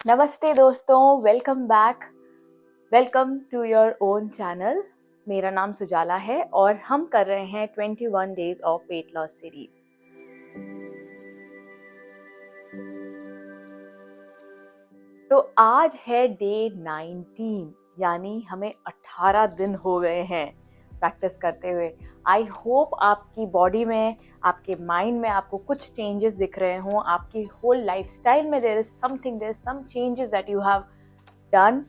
नमस्ते दोस्तों, welcome back. Welcome to your own channel. मेरा नाम सुजाला है और हम कर रहे हैं 21 days of weight loss series. तो आज है डे 19, यानी हमें 18 दिन हो गए हैं प्रैक्टिस करते हुए। आई होप आपकी बॉडी में, आपके माइंड में आपको कुछ चेंजेस दिख रहे हों। आपकी होल लाइफस्टाइल में there is some changes that you have done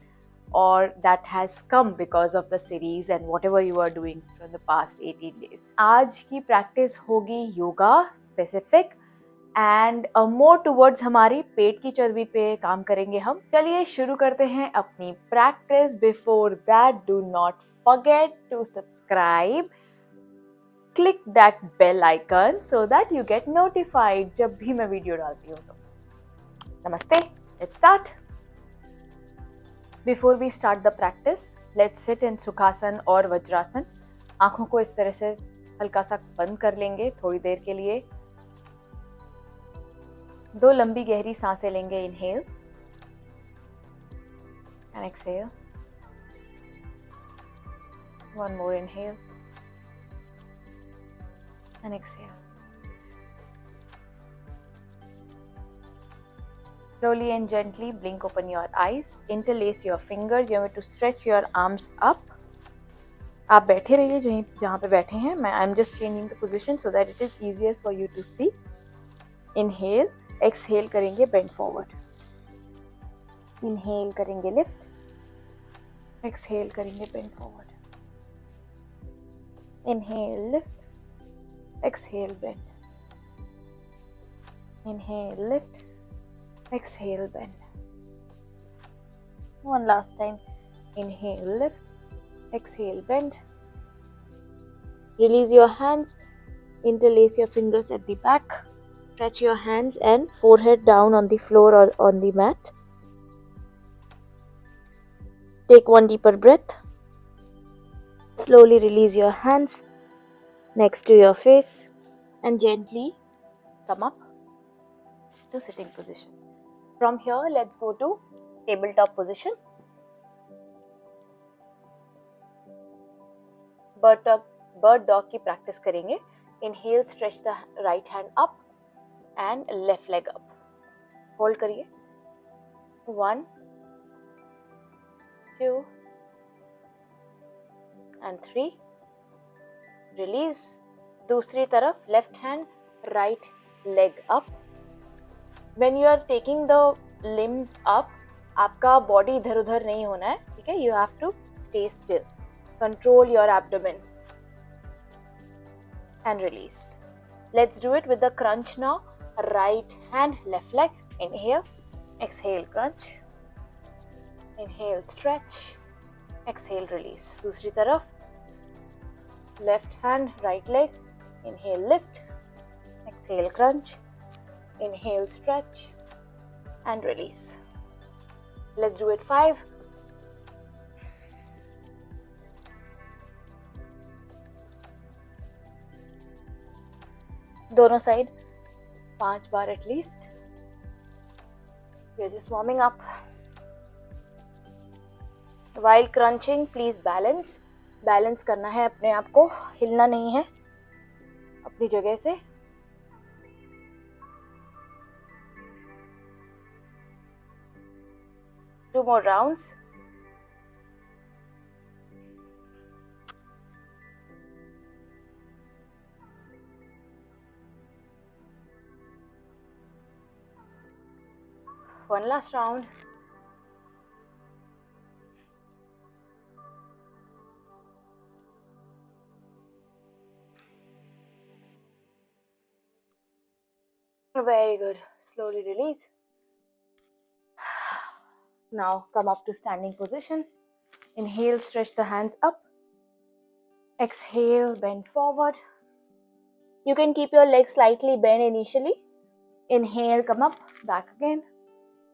or that has come because of the series and whatever you are doing for the past 18 days. आज की प्रैक्टिस होगी yoga specific and more towards हमारी पेट की चर्बी पे काम करेंगे हम। चलिए शुरू करते हैं अपनी practice. Before that, do not forget to subscribe, click that bell icon so that you get notified जब भी मैं वीडियो डालती हूँ तो। नमस्ते, let's start. Before we start the practice, let's sit in सुखासन और वज्रासन। आंखों को इस तरह से हल्का सा बंद कर लेंगे थोड़ी देर के लिए। 2 लंबी गहरी सांसें लेंगे। Inhale and exhale. 1 more inhale and exhale. Slowly and gently blink open your eyes. Interlace your fingers. You're going to stretch your arms up. आप बैठे रहिए जहाँ पे बैठे हैं। I'm just changing the position so that it is easier for you to see. Inhale, exhale करेंगे bend forward. Inhale करेंगे lift. Exhale करेंगे bend forward. Inhale, lift. Exhale, bend. Inhale, lift. Exhale, bend. One last time. Inhale, lift. Exhale, bend. Release your hands. Interlace your fingers at the back. Stretch your hands and forehead down on the floor or on the mat. Take one deeper breath. Slowly release your hands next to your face and gently come up to sitting position. From here, let's go to tabletop position. Bird dog की practice करेंगे. Inhale, stretch the right hand up and left leg up. Hold करिए. 1, 2 and 3. Release. दूसरी तरफ left hand, right leg up. When you are taking the limbs up, आपका body इधर उधर नहीं होना है, ठीक है? You have to stay still. Control your abdomen and release. Let's do it with the crunch now. Right hand, left leg. Inhale, exhale, crunch. Inhale, stretch. Exhale, release. दूसरी तरफ. Left hand, right leg. Inhale, lift. Exhale, crunch. Inhale, stretch and release. Let's do it 5. दोनों side 5 bar at least. We are just warming up. While crunching, please balance. Balance करना है अपने आप को, हिलना नहीं है अपनी जगह से. Two more rounds. One last round. Very good. Slowly release. Now come up to standing position. Inhale, stretch the hands up. Exhale, bend forward. You can keep your legs slightly bent initially. Inhale, come up, back again.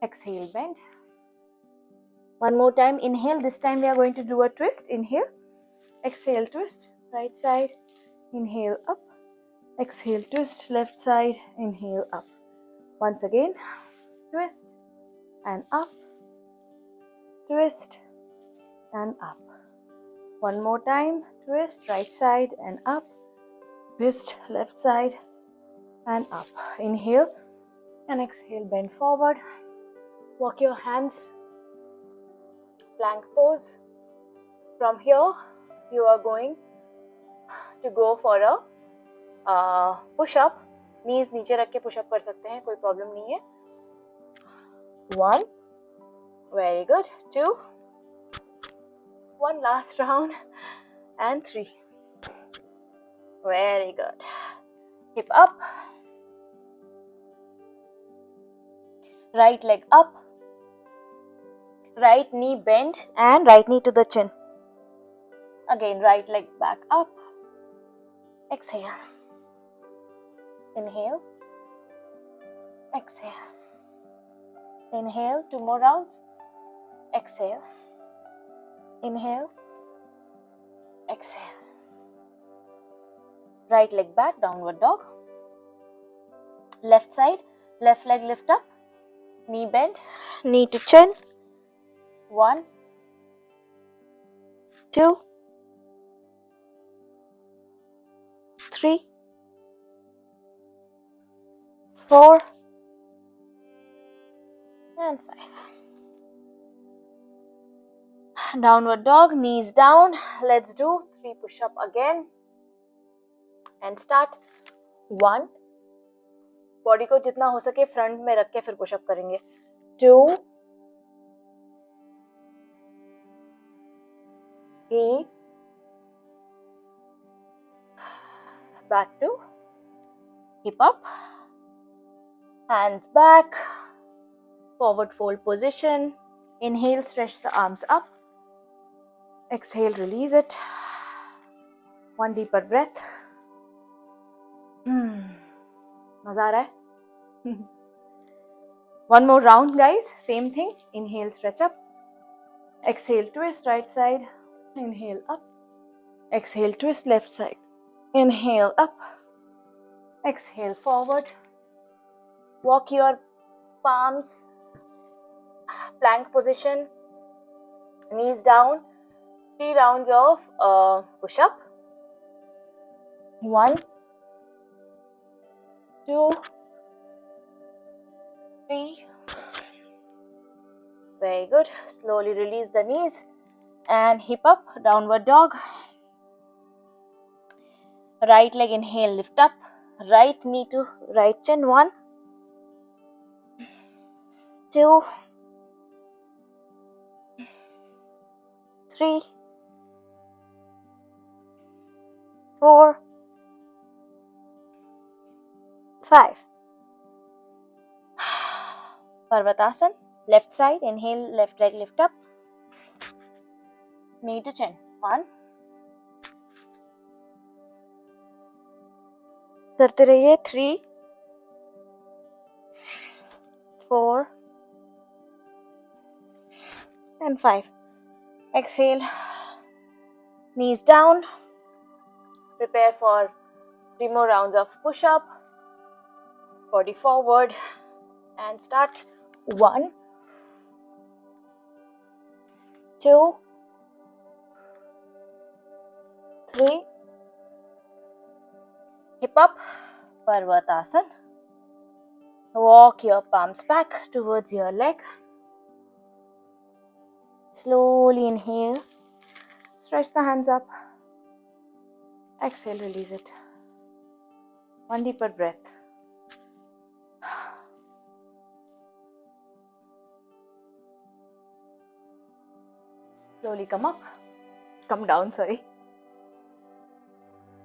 Exhale, bend. One more time. Inhale. This time we are going to do a twist. Inhale. Exhale, twist. Right side. Inhale, up. Exhale, twist. Left side. Inhale, up. Once again. Twist. and up, twist and up. One more time, twist right side and up, twist left side and up. Inhale and exhale, bend forward, walk your hands, plank pose. From here, you are going to go for a push-up. Knees नीचे रख के push-up कर सकते हैं, कोई problem नहीं है. 1, very good. 2, one last round, and 3. Very good. Hip up, right leg up, right knee bend and right knee to the chin. Again, right leg back up. Exhale. Inhale. Exhale. Inhale. 2 more rounds. Exhale. Inhale. Exhale. Right leg back, downward dog. Left side, left leg lift up. Knee bend, knee to chin. 1, 2, 3, 4, and 5. Downward dog, knees down. Let's do 3 push-up again. And start. 1. Body को जितना हो सके front में रख के फिर pushup करेंगे. 2, 3, back to hip up, hands back, forward fold position. Inhale, stretch the arms up. Exhale, release it. One deeper breath. मजा आ रहा है? One more round, guys. Same thing. Inhale, stretch up. Exhale, twist right side. Inhale, up. Exhale, twist left side. Inhale, up. Exhale, forward. Walk your palms. Plank position. Knees down. 3 rounds of push-up. 1, 2, 3. Very good. Slowly release the knees and hip up, downward dog. Right leg inhale, lift up. Right knee to right chin. 1, 2, 3, 4, 5. Parvatasana, left side, inhale, left leg lift up. Knee to chin. 1. करते रहिए. 3, 4, and 5. Exhale. Knees down. Prepare for 3 more rounds of push-up. Body forward. And start. 1, 2, 3. Hip up, Parvatasana. Walk your palms back towards your leg. Slowly inhale. Stretch the hands up. Exhale, release it. One deeper breath. Slowly come up. Come down, sorry.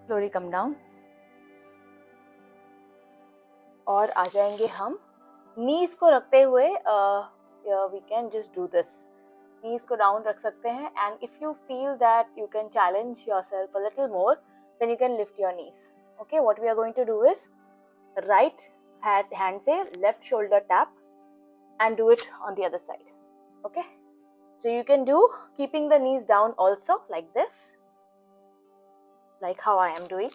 Slowly come down. और आ जाएंगे हम नीज को रखते हुए. We can just do this. नीज को down रख सकते हैं. And if you feel that you can challenge yourself a little more, then you can lift your knees. Okay, what we are going to do is right hand से left shoulder tap and do it on the other side. Okay, so you can do keeping the knees down also like this, like how I am doing,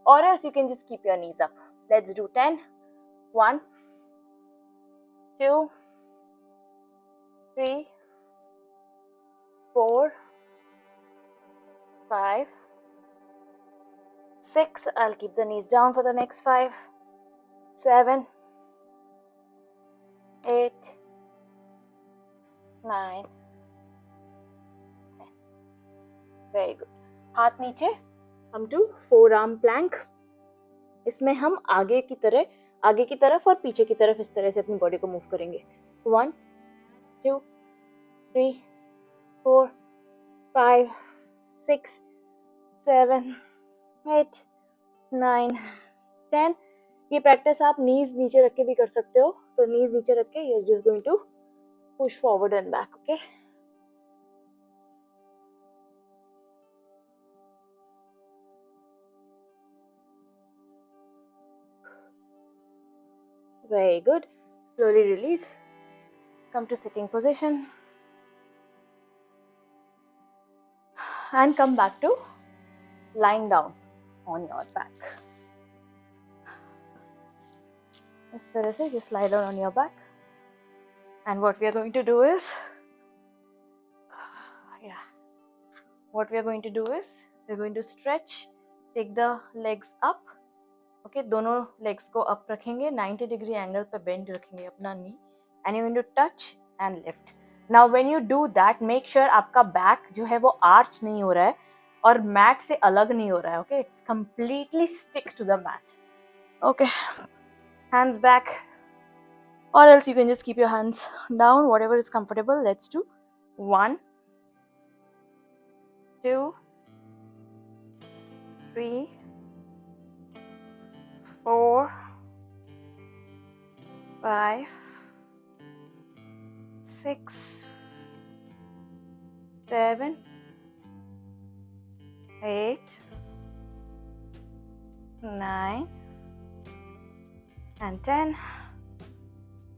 or else you can just keep your knees up. Let's do 10. 1, 2, 3, 4, 5, 6. I'll keep the knees down for the next 5, 7, 8, 9, 10. Very good. हाथ नीचे. हम to four arm Planck. इसमें हम आगे की तरफ और पीछे की तरफ इस तरह से अपनी बॉडी को मूव करेंगे. 1, 2, 3, 4, 5, 6, 7, 8, 9, 10. ये प्रैक्टिस आप नीज नीचे रख के भी कर सकते हो. तो नीज नीचे रख के you're just going to push forward and back. Okay. Very good. Slowly release. Come to sitting position. And come back to lying down on your back. इस तरह से just lie down on your back. And what we are going to do is, we're going to stretch, take the legs up. Okay, दोनों legs को up रखेंगे, 90 degree angle पे bend रखेंगे अपना knee, and you're going to touch and lift. Now when you do that, make sure आपका back जो है वो arch नहीं हो रहा है और mat से अलग नहीं हो रहा है. Okay, it's completely stick to the mat. Okay, hands back, or else you can just keep your hands down, whatever is comfortable. Let's do 1, 2, 3, 4, 5, 6, 7, 8, 9 and 10.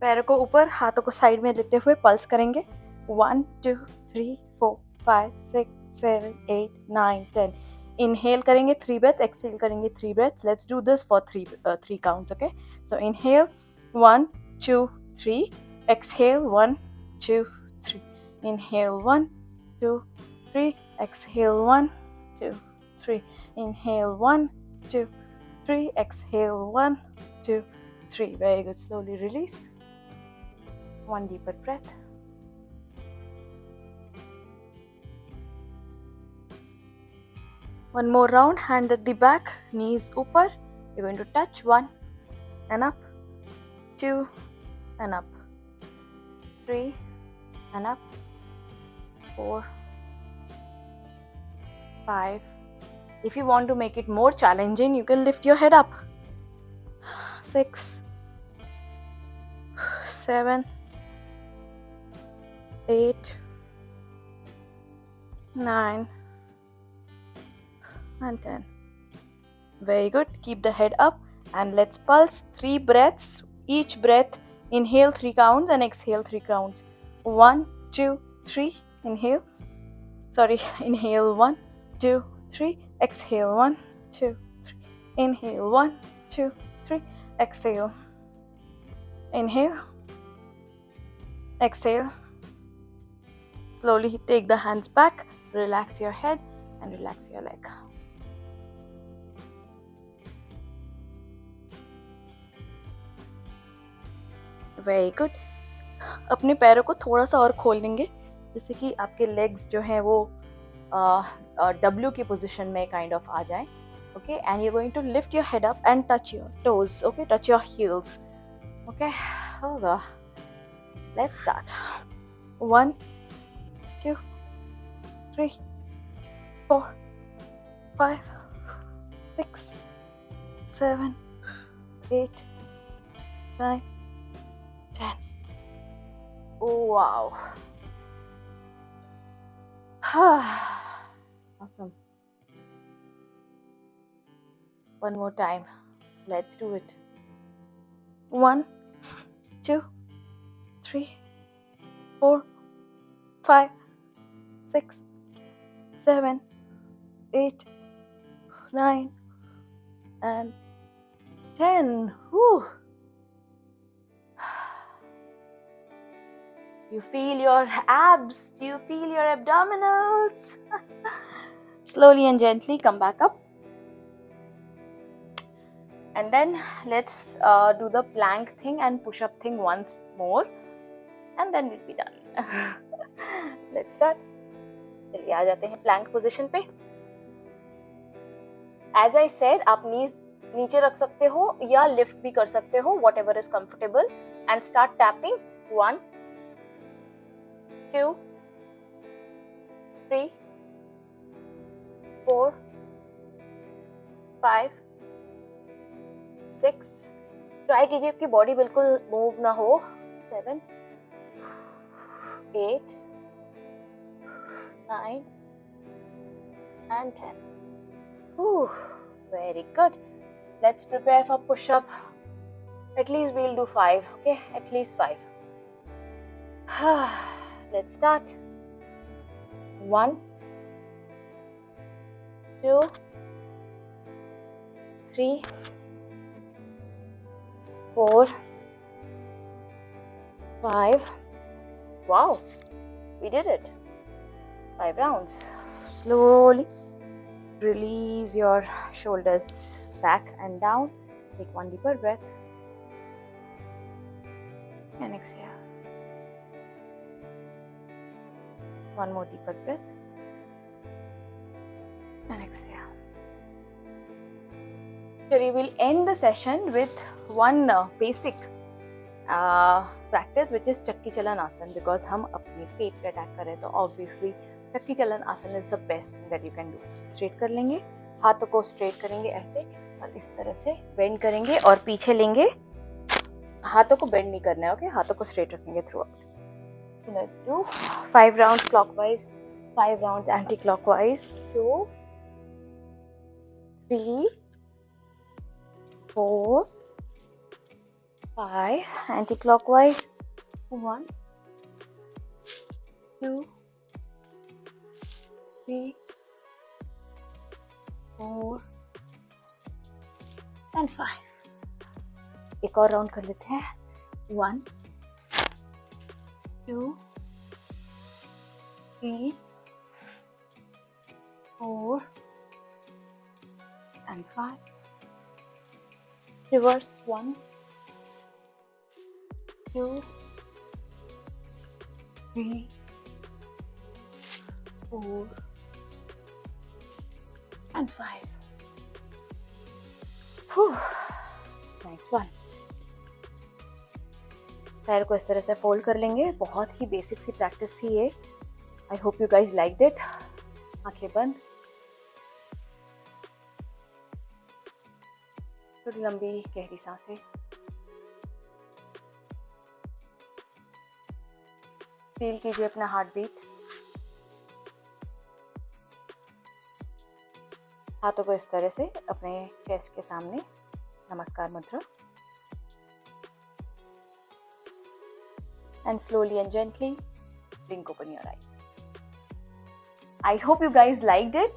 पैरों को ऊपर, हाथों को साइड में लेते हुए पल्स करेंगे. 1, 2, 3, 4, 5, 6, 7, 8, 9, 10. Inhale करेंगे 3 breaths, exhale करेंगे 3 breaths. Let's do this for 3 counts. Okay, so inhale 1, 2, 3. Exhale 1, 2, 3. Inhale 1, 2, 3. Exhale 1, 2, 3. Inhale 1, 2, 3. Exhale 1, 2, 3. Very good. Slowly release. One deeper breath. One more round, hand at the back, knees upper. You're going to touch 1 and up, 2 and up, 3 and up, 4, 5. If you want to make it more challenging, you can lift your head up. 6, 7, 8, 9 and 10. Very good. Keep the head up and let's pulse 3 breaths. Each breath, inhale 3 counts and exhale 3 counts. 1, 2, 3. Inhale. Inhale 1, 2, 3. Exhale 1, 2, 3. Inhale 1, 2, 3. Exhale. Inhale. Exhale. Slowly take the hands back, relax your head and relax your leg. Very good. अपने पैरों को थोड़ा सा और खोल लेंगे जिससे कि आपके legs जो हैं वो W की position में kind of आ जाएं. Okay, and you're going to lift your head up and touch your toes. Okay, touch your heels. Okay, over. Let's start. 1, 2, 3, 4, 5, 6, 7, 8, 9, 10. Oh wow. Awesome. One more time. Let's do it. 1, 2, 3, 4, 5, 6, 7, 8, 9 and 10. Whew. You feel your abs? Do you feel your abdominals? Slowly and gently come back up. And then let's do the plank thing and push up thing once more. And then we'll be done. Let's start. चलिए आ जाते हैं plank position पे. As I said, आप knees नीचे रख सकते हो या lift भी कर सकते हो, whatever is comfortable. And start tapping. 1, 2, 3, 4, 5, 6. Try कीजिए आपकी बॉडी बिल्कुल मूव ना हो. 7, 8, 9 and 10. Whew, very good. Let's prepare for push-up. At least we'll do 5. Okay, at least 5. Let's start. 1, 2, 3, 4, 5. Wow, we did it. 5 rounds. Slowly release your shoulders back and down. Take one deeper breath and exhale. One more deeper breath and exhale. So we will end the session with one basic practice, which is चक्की चलन आसन, because हम अपने पेट पे attack कर रहे हैं, तो obviously चक्की चलन आसन is the best thing that you can do. Straight कर लेंगे, हाथों को स्ट्रेट करेंगे ऐसे और इस तरह से बेंड करेंगे और पीछे लेंगे. हाथों को बेंड नहीं करना है, ओके? हाथों को स्ट्रेट रखेंगे through out. Let's do 5 rounds clockwise, 5 rounds anti-clockwise. 2, 3, 4, 5 anti-clockwise. 1, 2, 3, 4 and 5. एक और राउंड कर लेते हैं. 1, 2, 3, 4 and 5. Reverse. 1, 2, 3, 4 and 5. Whew. Nice one. पैर को इस तरह से फोल्ड कर लेंगे. बहुत ही बेसिक सी प्रैक्टिस थी ये. I hope you guys liked it. आंखें बंद. थोड़ी लंबी गहरी सांसें. फील कीजिए अपना हार्ट बीट. हाथों को इस तरह से अपने चेस्ट के सामने, नमस्कार मुद्रा. And slowly and gently blink open your eyes. I hope you guys liked it,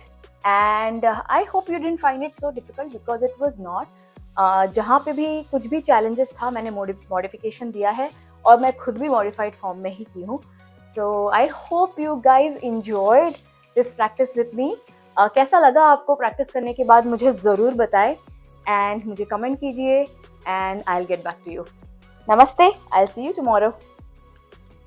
and I hope you didn't find it so difficult, because it was not. जहाँ पे भी कुछ भी challenges था, मैंने modification दिया है और मैं खुद भी modified form में ही की हूँ. So I hope you guys enjoyed this practice with me. कैसा लगा आपको practice करने के बाद मुझे ज़रूर बताएं, and मुझे comment कीजिए, and I'll get back to you. Namaste. I'll see you tomorrow.